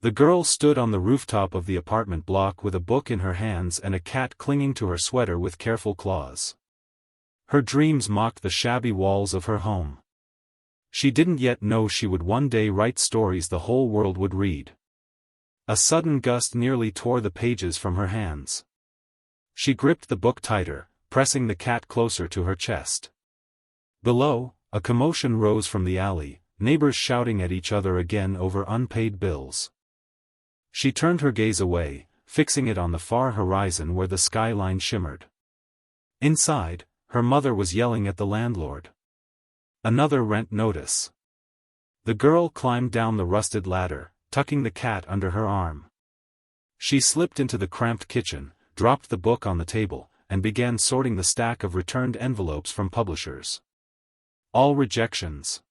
The girl stood on the rooftop of the apartment block with a book in her hands and a cat clinging to her sweater with careful claws. Her dreams mocked the shabby walls of her home. She didn't yet know she would one day write stories the whole world would read. A sudden gust nearly tore the pages from her hands. She gripped the book tighter, pressing the cat closer to her chest. Below, a commotion rose from the alley, neighbors shouting at each other again over unpaid bills. She turned her gaze away, fixing it on the far horizon where the skyline shimmered. Inside, her mother was yelling at the landlord. Another rent notice. The girl climbed down the rusted ladder, tucking the cat under her arm. She slipped into the cramped kitchen, dropped the book on the table, and began sorting the stack of returned envelopes from publishers. All rejections.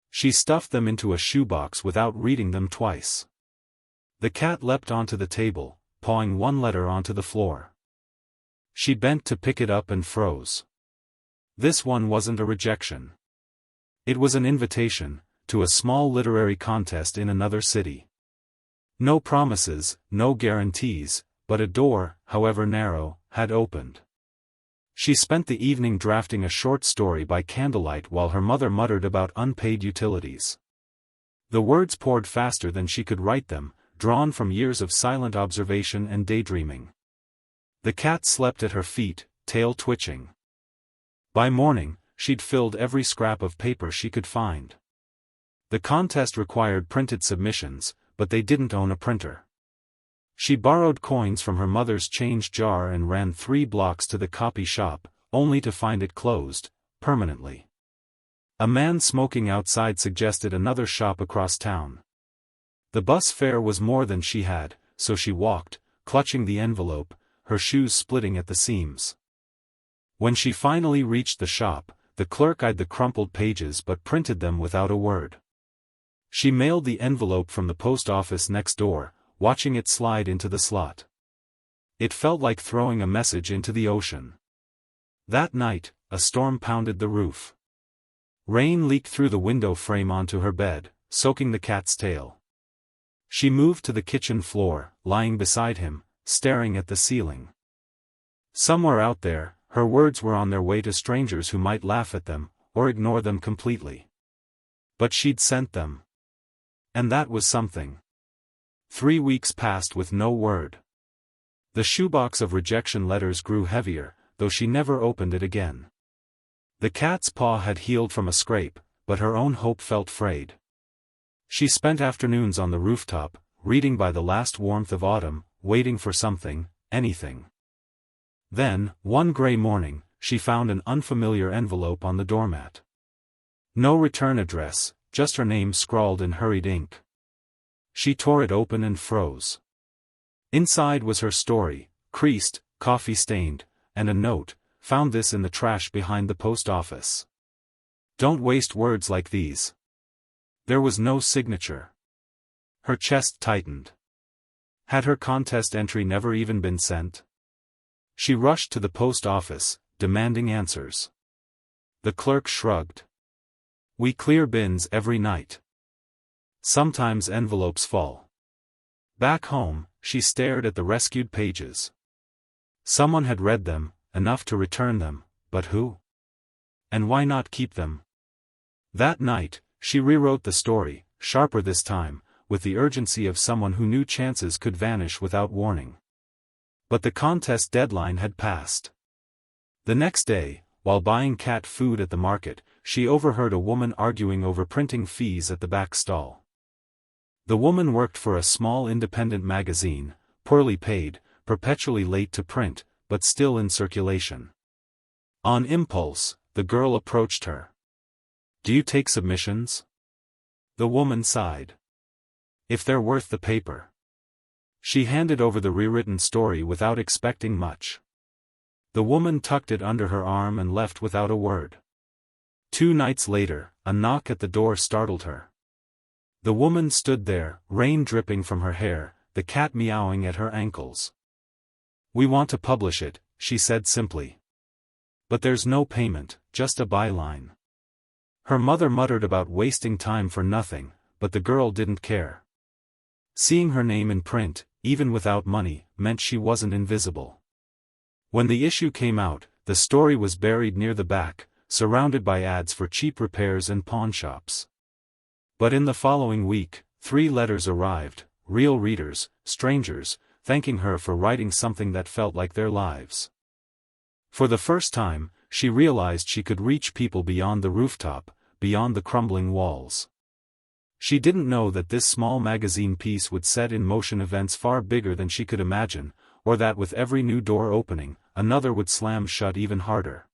She stuffed them into a shoebox without reading them twice. The cat leapt onto the table, pawing one letter onto the floor. She bent to pick it up and froze. This one wasn't a rejection. It was an invitation, to a small literary contest in another city. No promises, no guarantees, but a door, however narrow, had opened. She spent the evening drafting a short story by candlelight while her mother muttered about unpaid utilities. The words poured faster than she could write them, drawn from years of silent observation and daydreaming. The cat slept at her feet, tail twitching. By morning, she'd filled every scrap of paper she could find. The contest required printed submissions, but they didn't own a printer. She borrowed coins from her mother's change jar and ran 3 blocks to the copy shop, only to find it closed, permanently. A man smoking outside suggested another shop across town. The bus fare was more than she had, so she walked, clutching the envelope, her shoes splitting at the seams. When she finally reached the shop, the clerk eyed the crumpled pages but printed them without a word. She mailed the envelope from the post office next door, watching it slide into the slot. It felt like throwing a message into the ocean. That night, a storm pounded the roof. Rain leaked through the window frame onto her bed, soaking the cat's tail. She moved to the kitchen floor, lying beside him, staring at the ceiling. Somewhere out there, her words were on their way to strangers who might laugh at them, or ignore them completely. But she'd sent them. And that was something. 3 weeks passed with no word. The shoebox of rejection letters grew heavier, though she never opened it again. The cat's paw had healed from a scrape, but her own hope felt frayed. She spent afternoons on the rooftop, reading by the last warmth of autumn, waiting for something, anything. Then, one gray morning, she found an unfamiliar envelope on the doormat. No return address, just her name scrawled in hurried ink. She tore it open and froze. Inside was her story, creased, coffee-stained, and a note, "Found this in the trash behind the post office. Don't waste words like these." There was no signature. Her chest tightened. Had her contest entry never even been sent? She rushed to the post office, demanding answers. The clerk shrugged. "We clear bins every night. Sometimes envelopes fall." Back home, she stared at the rescued pages. Someone had read them, enough to return them, but who? And why not keep them? That night, she rewrote the story, sharper this time, with the urgency of someone who knew chances could vanish without warning. But the contest deadline had passed. The next day, while buying cat food at the market, she overheard a woman arguing over printing fees at the back stall. The woman worked for a small independent magazine, poorly paid, perpetually late to print, but still in circulation. On impulse, the girl approached her. "Do you take submissions?" The woman sighed. "If they're worth the paper." She handed over the rewritten story without expecting much. The woman tucked it under her arm and left without a word. 2 nights later, a knock at the door startled her. The woman stood there, rain dripping from her hair, the cat meowing at her ankles. "We want to publish it," she said simply. "But there's no payment, just a byline." Her mother muttered about wasting time for nothing, but the girl didn't care. Seeing her name in print, even without money, meant she wasn't invisible. When the issue came out, the story was buried near the back, surrounded by ads for cheap repairs and pawnshops. But in the following week, 3 letters arrived, real readers, strangers, thanking her for writing something that felt like their lives. For the first time, she realized she could reach people beyond the rooftop, beyond the crumbling walls. She didn't know that this small magazine piece would set in motion events far bigger than she could imagine, or that with every new door opening, another would slam shut even harder.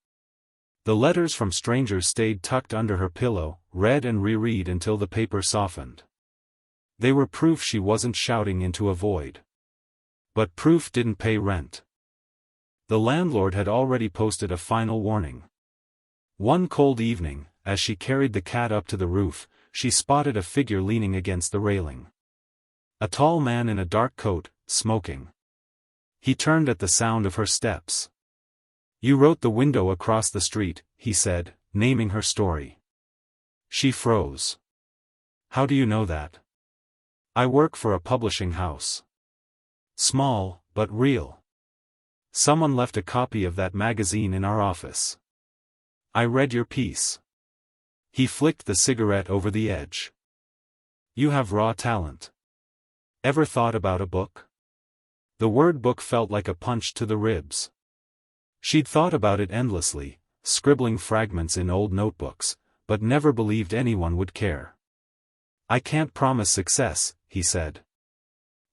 The letters from strangers stayed tucked under her pillow, read and reread until the paper softened. They were proof she wasn't shouting into a void. But proof didn't pay rent. The landlord had already posted a final warning. One cold evening, as she carried the cat up to the roof, she spotted a figure leaning against the railing. A tall man in a dark coat, smoking. He turned at the sound of her steps. "You wrote The Window Across the Street," he said, naming her story. She froze. "How do you know that?" "I work for a publishing house. Small, but real. Someone left a copy of that magazine in our office. I read your piece." He flicked the cigarette over the edge. "You have raw talent. Ever thought about a book?" The word book felt like a punch to the ribs. She'd thought about it endlessly, scribbling fragments in old notebooks, but never believed anyone would care. "I can't promise success," he said.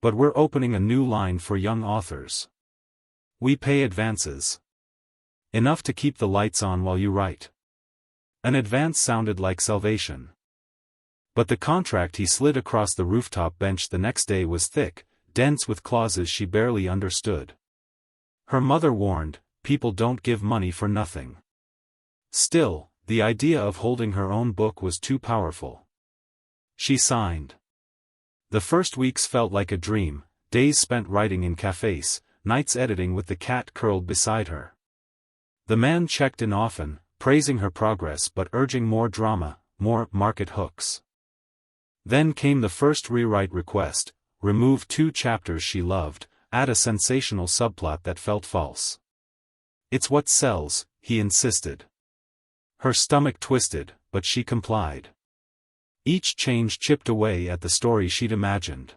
"But we're opening a new line for young authors. We pay advances. Enough to keep the lights on while you write." An advance sounded like salvation. But the contract he slid across the rooftop bench the next day was thick, dense with clauses she barely understood. Her mother warned, people don't give money for nothing. Still, the idea of holding her own book was too powerful. She signed. The first weeks felt like a dream, days spent writing in cafes, nights editing with the cat curled beside her. The man checked in often, praising her progress but urging more drama, more market hooks. Then came the first rewrite request: remove 2 chapters she loved, add a sensational subplot that felt false. "It's what sells," he insisted. Her stomach twisted, but she complied. Each change chipped away at the story she'd imagined.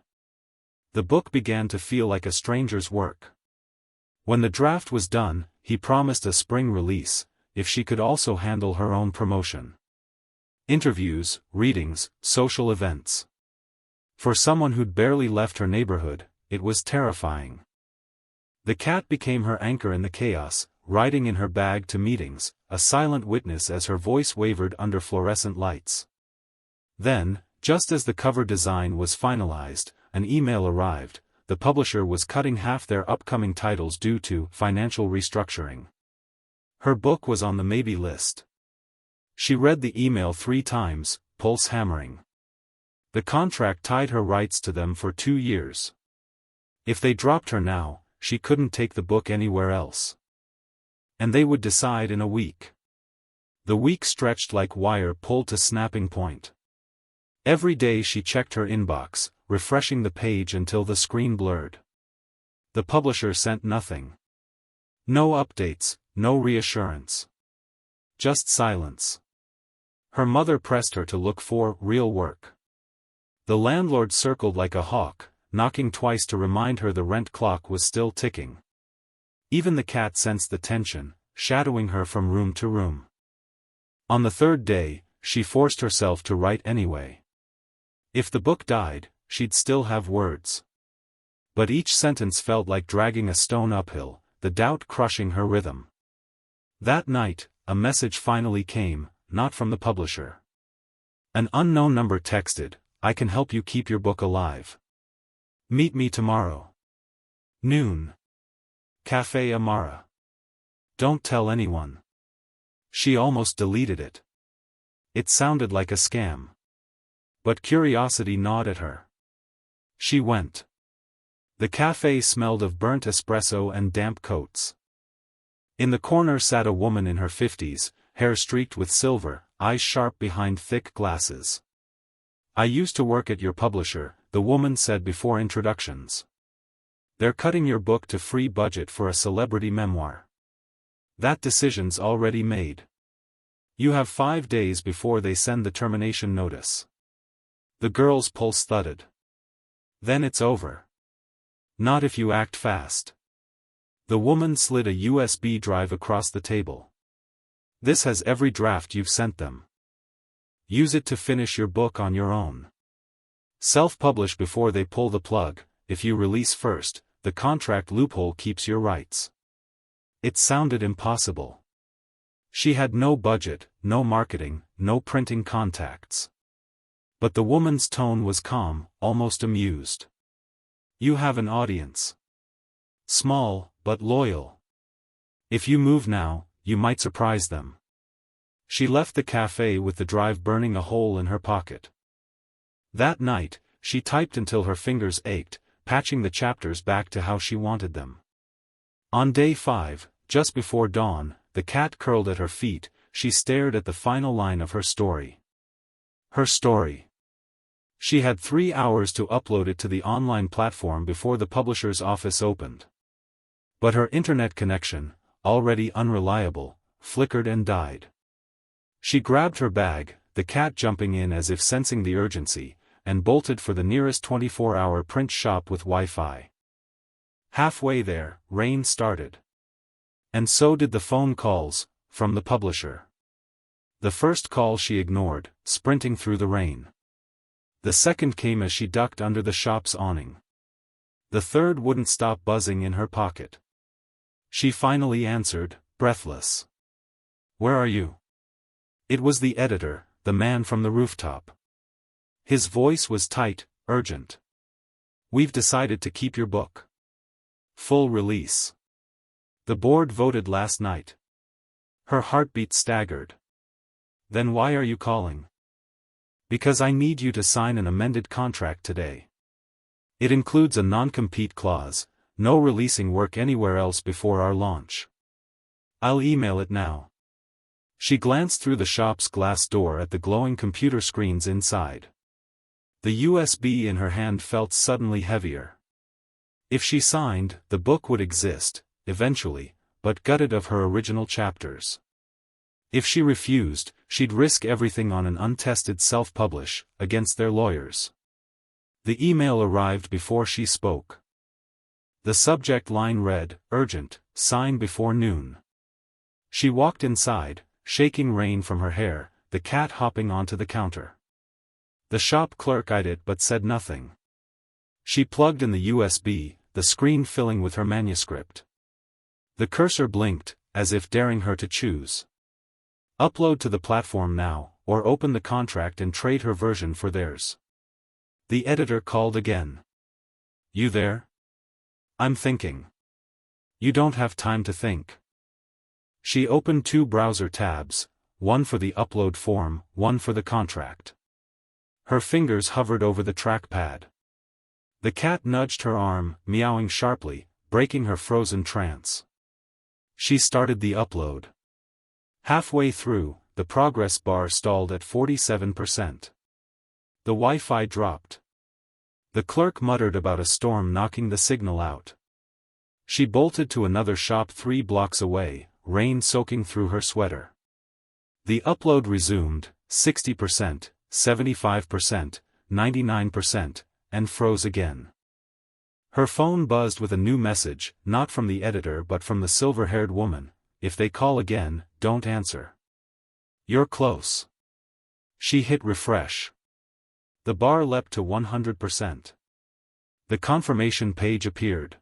The book began to feel like a stranger's work. When the draft was done, he promised a spring release, if she could also handle her own promotion. Interviews, readings, social events. For someone who'd barely left her neighborhood, it was terrifying. The cat became her anchor in the chaos, riding in her bag to meetings, a silent witness as her voice wavered under fluorescent lights. Then, just as the cover design was finalized, an email arrived. The publisher was cutting half their upcoming titles due to financial restructuring. Her book was on the maybe list. She read the email 3 times, pulse hammering. The contract tied her rights to them for 2 years. If they dropped her now, she couldn't take the book anywhere else. And they would decide in a week. The week stretched like wire pulled to snapping point. Every day she checked her inbox, refreshing the page until the screen blurred. The publisher sent nothing. No updates, no reassurance. Just silence. Her mother pressed her to look for real work. The landlord circled like a hawk, knocking twice to remind her the rent clock was still ticking. Even the cat sensed the tension, shadowing her from room to room. On the 3rd day, she forced herself to write anyway. If the book died, she'd still have words. But each sentence felt like dragging a stone uphill, the doubt crushing her rhythm. That night, a message finally came, not from the publisher. An unknown number texted, "I can help you keep your book alive. Meet me tomorrow. Noon. Café Amara. Don't tell anyone." She almost deleted it. It sounded like a scam. But curiosity gnawed at her. She went. The café smelled of burnt espresso and damp coats. In the corner sat a woman in her 50s, hair streaked with silver, eyes sharp behind thick glasses. I used to work at your publisher, the woman said before introductions. They're cutting your book to free budget for a celebrity memoir. That decision's already made. You have 5 days before they send the termination notice. The girl's pulse thudded. Then it's over. Not if you act fast. The woman slid a USB drive across the table. This has every draft you've sent them. Use it to finish your book on your own. Self-publish before they pull the plug. If you release first, the contract loophole keeps your rights. It sounded impossible. She had no budget, no marketing, no printing contacts. But the woman's tone was calm, almost amused. You have an audience. Small, but loyal. If you move now, you might surprise them. She left the cafe with the drive burning a hole in her pocket. That night, she typed until her fingers ached, patching the chapters back to how she wanted them. On day 5, just before dawn, the cat curled at her feet, she stared at the final line of her story. Her story. She had 3 hours to upload it to the online platform before the publisher's office opened. But her internet connection, already unreliable, flickered and died. She grabbed her bag, the cat jumping in as if sensing the urgency, and bolted for the nearest 24-hour print shop with Wi-Fi. Halfway there, rain started. And so did the phone calls, from the publisher. The first call she ignored, sprinting through the rain. The second came as she ducked under the shop's awning. The third wouldn't stop buzzing in her pocket. She finally answered, breathless. Where are you? It was the editor, the man from the rooftop. His voice was tight, urgent. We've decided to keep your book. Full release. The board voted last night. Her heartbeat staggered. Then why are you calling? Because I need you to sign an amended contract today. It includes a non-compete clause, no releasing work anywhere else before our launch. I'll email it now. She glanced through the shop's glass door at the glowing computer screens inside. The USB in her hand felt suddenly heavier. If she signed, the book would exist, eventually, but gutted of her original chapters. If she refused, she'd risk everything on an untested self-publish, against their lawyers. The email arrived before she spoke. The subject line read, urgent, sign before noon. She walked inside, shaking rain from her hair, the cat hopping onto the counter. The shop clerk eyed it but said nothing. She plugged in the USB, the screen filling with her manuscript. The cursor blinked, as if daring her to choose. Upload to the platform now, or open the contract and trade her version for theirs. The editor called again. You there? I'm thinking. You don't have time to think. She opened 2 browser tabs, one for the upload form, one for the contract. Her fingers hovered over the trackpad. The cat nudged her arm, meowing sharply, breaking her frozen trance. She started the upload. Halfway through, the progress bar stalled at 47%. The Wi-Fi dropped. The clerk muttered about a storm knocking the signal out. She bolted to another shop 3 blocks away, rain soaking through her sweater. The upload resumed, 60%, 75%, 99%, and froze again. Her phone buzzed with a new message, not from the editor but from the silver-haired woman. If they call again, don't answer. You're close. She hit refresh. The bar leapt to 100%. The confirmation page appeared.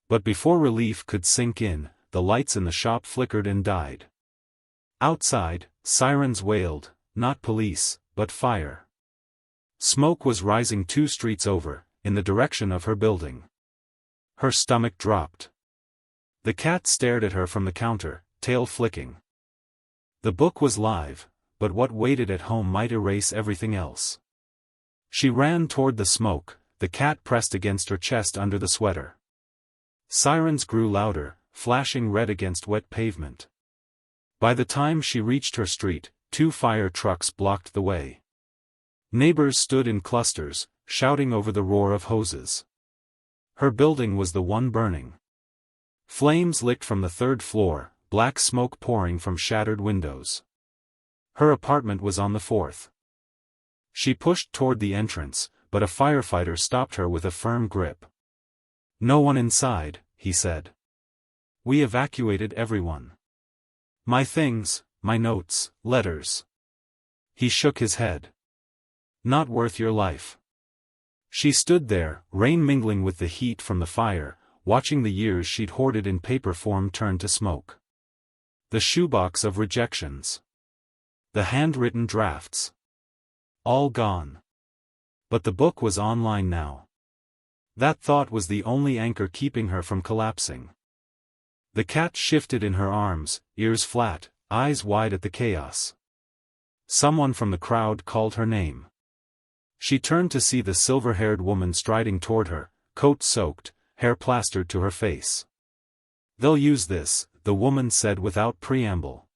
But before relief could sink in, the lights in the shop flickered and died. Outside, sirens wailed, not police, but fire. Smoke was rising 2 streets over, in the direction of her building. Her stomach dropped. The cat stared at her from the counter, tail flicking. The book was live, but what waited at home might erase everything else. She ran toward the smoke, the cat pressed against her chest under the sweater. Sirens grew louder, flashing red against wet pavement. By the time she reached her street, 2 fire trucks blocked the way. Neighbors stood in clusters, shouting over the roar of hoses. Her building was the one burning. Flames licked from the third floor, black smoke pouring from shattered windows. Her apartment was on the fourth. She pushed toward the entrance, but a firefighter stopped her with a firm grip. "No one inside," he said. "We evacuated everyone. My things, my notes, letters." He shook his head. "Not worth your life." She stood there, rain mingling with the heat from the fire, watching the years she'd hoarded in paper form turn to smoke. The shoebox of rejections. The handwritten drafts. All gone. But the book was online now. That thought was the only anchor keeping her from collapsing. The cat shifted in her arms, ears flat, eyes wide at the chaos. Someone from the crowd called her name. She turned to see the silver-haired woman striding toward her, coat soaked, hair plastered to her face. "They'll use this," the woman said without preamble.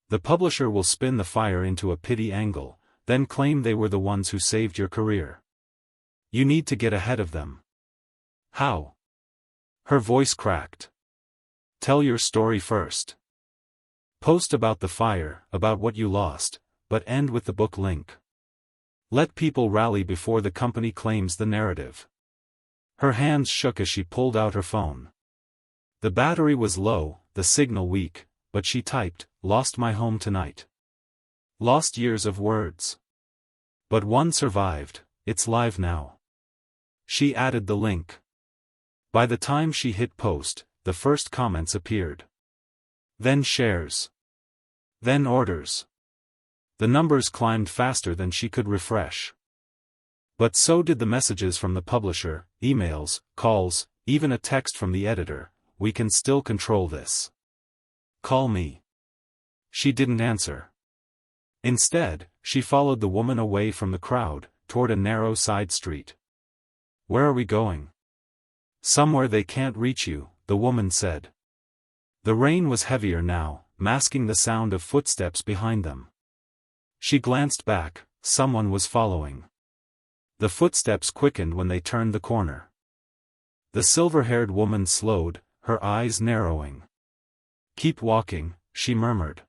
"The publisher will spin the fire into a pity angle, then claim they were the ones who saved your career. You need to get ahead of them." "How?" Her voice cracked. "Tell your story first. Post about the fire, about what you lost, but end with the book link. Let people rally before the company claims the narrative." Her hands shook as she pulled out her phone. The battery was low, the signal weak, but she typed, "Lost my home tonight. Lost years of words. But one survived, it's live now." She added the link. By the time she hit post, the first comments appeared. Then shares. Then orders. The numbers climbed faster than she could refresh. But so did the messages from the publisher, emails, calls, even a text from the editor, "We can still control this. Call me." She didn't answer. Instead, she followed the woman away from the crowd, toward a narrow side street. "Where are we going?" "Somewhere they can't reach you," the woman said. The rain was heavier now, masking the sound of footsteps behind them. She glanced back, someone was following. The footsteps quickened when they turned the corner. The silver-haired woman slowed, her eyes narrowing. "Keep walking," she murmured.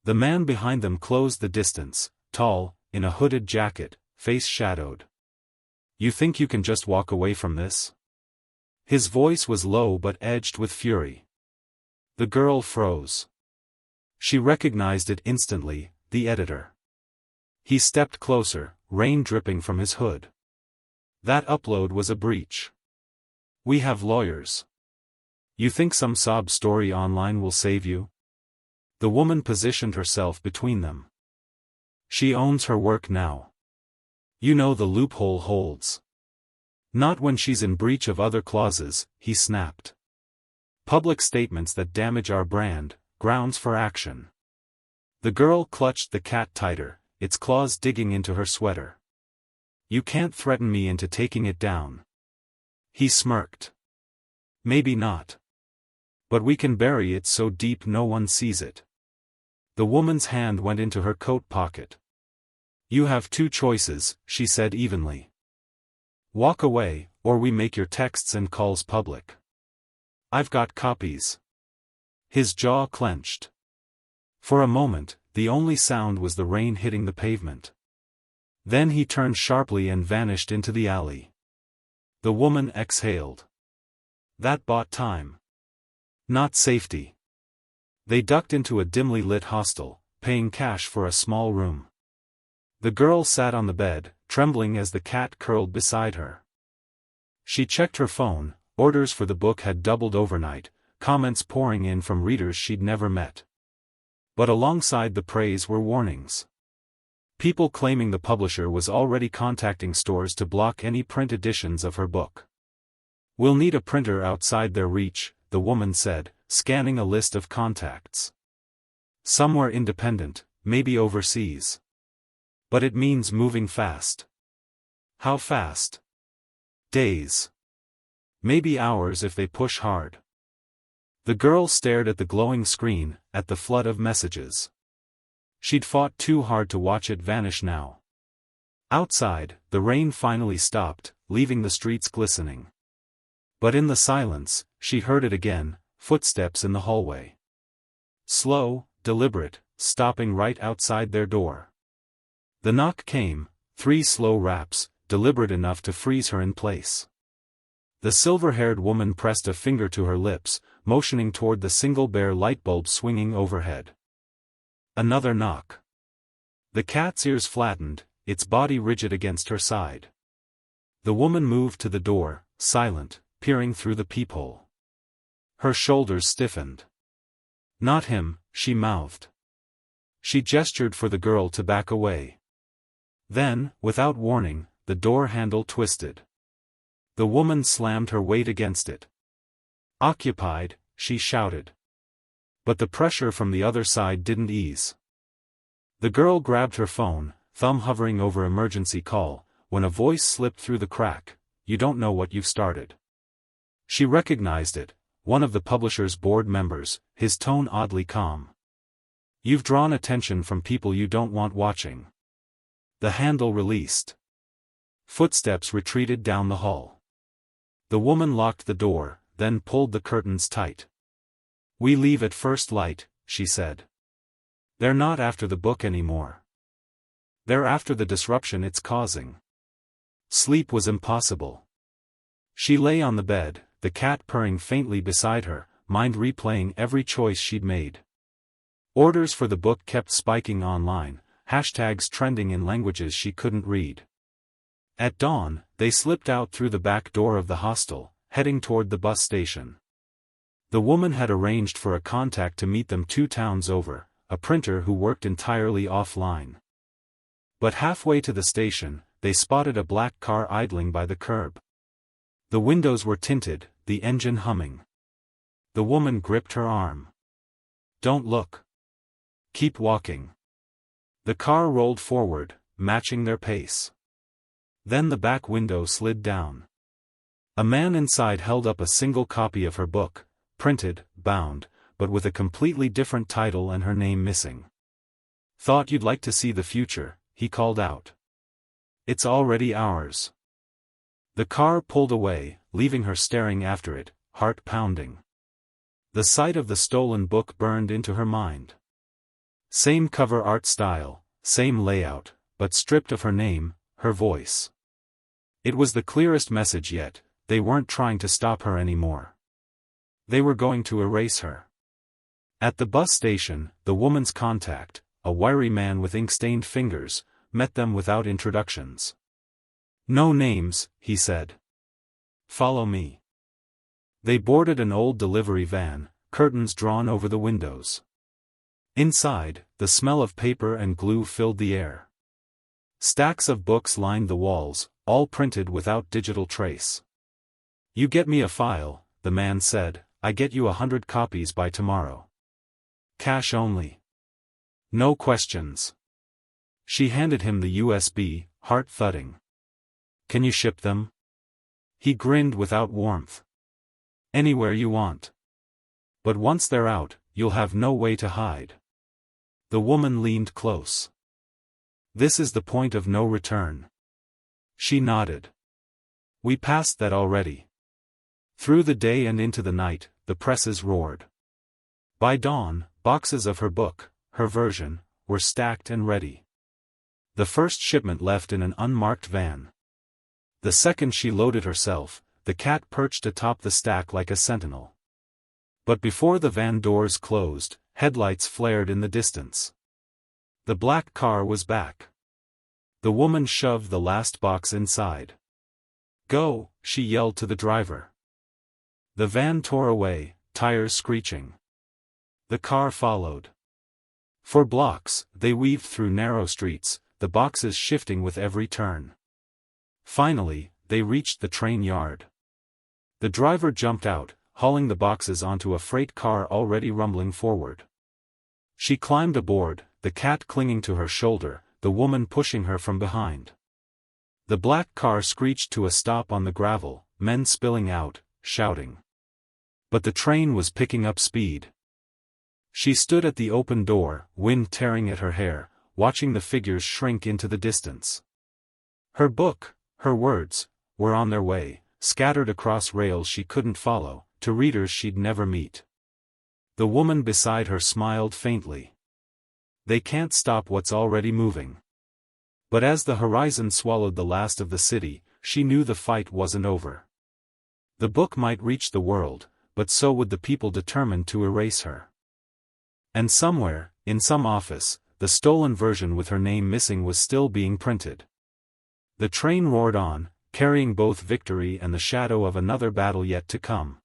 The man behind them closed the distance, tall, in a hooded jacket, face shadowed. "You think you can just walk away from this?" His voice was low but edged with fury. The girl froze. She recognized it instantly, the editor. He stepped closer, rain dripping from his hood. "That upload was a breach. We have lawyers. You think some sob story online will save you?" The woman positioned herself between them. "She owns her work now. You know the loophole holds." "Not when she's in breach of other clauses," he snapped. "Public statements that damage our brand, grounds for action." The girl clutched the cat tighter, its claws digging into her sweater. "You can't threaten me into taking it down." He smirked. "Maybe not. But we can bury it so deep no one sees it." The woman's hand went into her coat pocket. "You have two choices," she said evenly. "Walk away, or we make your texts and calls public. I've got copies." His jaw clenched. For a moment, the only sound was the rain hitting the pavement. Then he turned sharply and vanished into the alley. The woman exhaled. That bought time. Not safety. They ducked into a dimly lit hostel, paying cash for a small room. The girl sat on the bed, trembling as the cat curled beside her. She checked her phone, orders for the book had doubled overnight, comments pouring in from readers she'd never met. But alongside the praise were warnings. People claiming the publisher was already contacting stores to block any print editions of her book. "We'll need a printer outside their reach," the woman said, scanning a list of contacts. "Somewhere independent, maybe overseas. But it means moving fast." "How fast?" "Days. Maybe hours if they push hard." The girl stared at the glowing screen, at the flood of messages. She'd fought too hard to watch it vanish now. Outside, the rain finally stopped, leaving the streets glistening. But in the silence, she heard it again, footsteps in the hallway. Slow, deliberate, stopping right outside their door. The knock came, 3 slow raps, deliberate enough to freeze her in place. The silver-haired woman pressed a finger to her lips, motioning toward the single bare light bulb swinging overhead. Another knock. The cat's ears flattened, its body rigid against her side. The woman moved to the door, silent, peering through the peephole. Her shoulders stiffened. "Not him," she mouthed. She gestured for the girl to back away. Then, without warning, the door handle twisted. The woman slammed her weight against it. "Occupied," she shouted. But the pressure from the other side didn't ease. The girl grabbed her phone, thumb hovering over emergency call, when a voice slipped through the crack, "You don't know what you've started." She recognized it, one of the publisher's board members, his tone oddly calm. "You've drawn attention from people you don't want watching." The handle released. Footsteps retreated down the hall. The woman locked the door, then pulled the curtains tight. "We leave at first light," she said. "They're not after the book anymore. They're after the disruption it's causing." Sleep was impossible. She lay on the bed, the cat purring faintly beside her, mind replaying every choice she'd made. Orders for the book kept spiking online, hashtags trending in languages she couldn't read. At dawn, they slipped out through the back door of the hostel, heading toward the bus station. The woman had arranged for a contact to meet them 2 towns over, a printer who worked entirely offline. But halfway to the station, they spotted a black car idling by the curb. The windows were tinted, the engine humming. The woman gripped her arm. "Don't look. Keep walking." The car rolled forward, matching their pace. Then the back window slid down. A man inside held up a single copy of her book, printed, bound, but with a completely different title and her name missing. "Thought you'd like to see the future," he called out. "It's already ours." The car pulled away, leaving her staring after it, heart pounding. The sight of the stolen book burned into her mind. Same cover art style, same layout, but stripped of her name, her voice. It was the clearest message yet, they weren't trying to stop her anymore. They were going to erase her. At the bus station, the woman's contact, a wiry man with ink-stained fingers, met them without introductions. "No names," he said. "Follow me." They boarded an old delivery van, curtains drawn over the windows. Inside, the smell of paper and glue filled the air. Stacks of books lined the walls, all printed without digital trace. "You get me a file," the man said, "I get you 100 copies by tomorrow. Cash only. No questions." She handed him the USB, heart thudding. "Can you ship them?" He grinned without warmth. "Anywhere you want. But once they're out, you'll have no way to hide." The woman leaned close. "This is the point of no return." She nodded. "We passed that already." Through the day and into the night, the presses roared. By dawn, boxes of her book, her version, were stacked and ready. The first shipment left in an unmarked van. The second she loaded herself, the cat perched atop the stack like a sentinel. But before the van doors closed, headlights flared in the distance. The black car was back. The woman shoved the last box inside. "Go," she yelled to the driver. The van tore away, tires screeching. The car followed. For blocks, they weaved through narrow streets, the boxes shifting with every turn. Finally, they reached the train yard. The driver jumped out, hauling the boxes onto a freight car already rumbling forward. She climbed aboard, the cat clinging to her shoulder, the woman pushing her from behind. The black car screeched to a stop on the gravel, men spilling out, shouting. But the train was picking up speed. She stood at the open door, wind tearing at her hair, watching the figures shrink into the distance. Her book, her words, were on their way, scattered across rails she couldn't follow, to readers she'd never meet. The woman beside her smiled faintly. They can't stop what's already moving. But as the horizon swallowed the last of the city, she knew the fight wasn't over. The book might reach the world, but so would the people determined to erase her. And somewhere, in some office, the stolen version with her name missing was still being printed. The train roared on, carrying both victory and the shadow of another battle yet to come.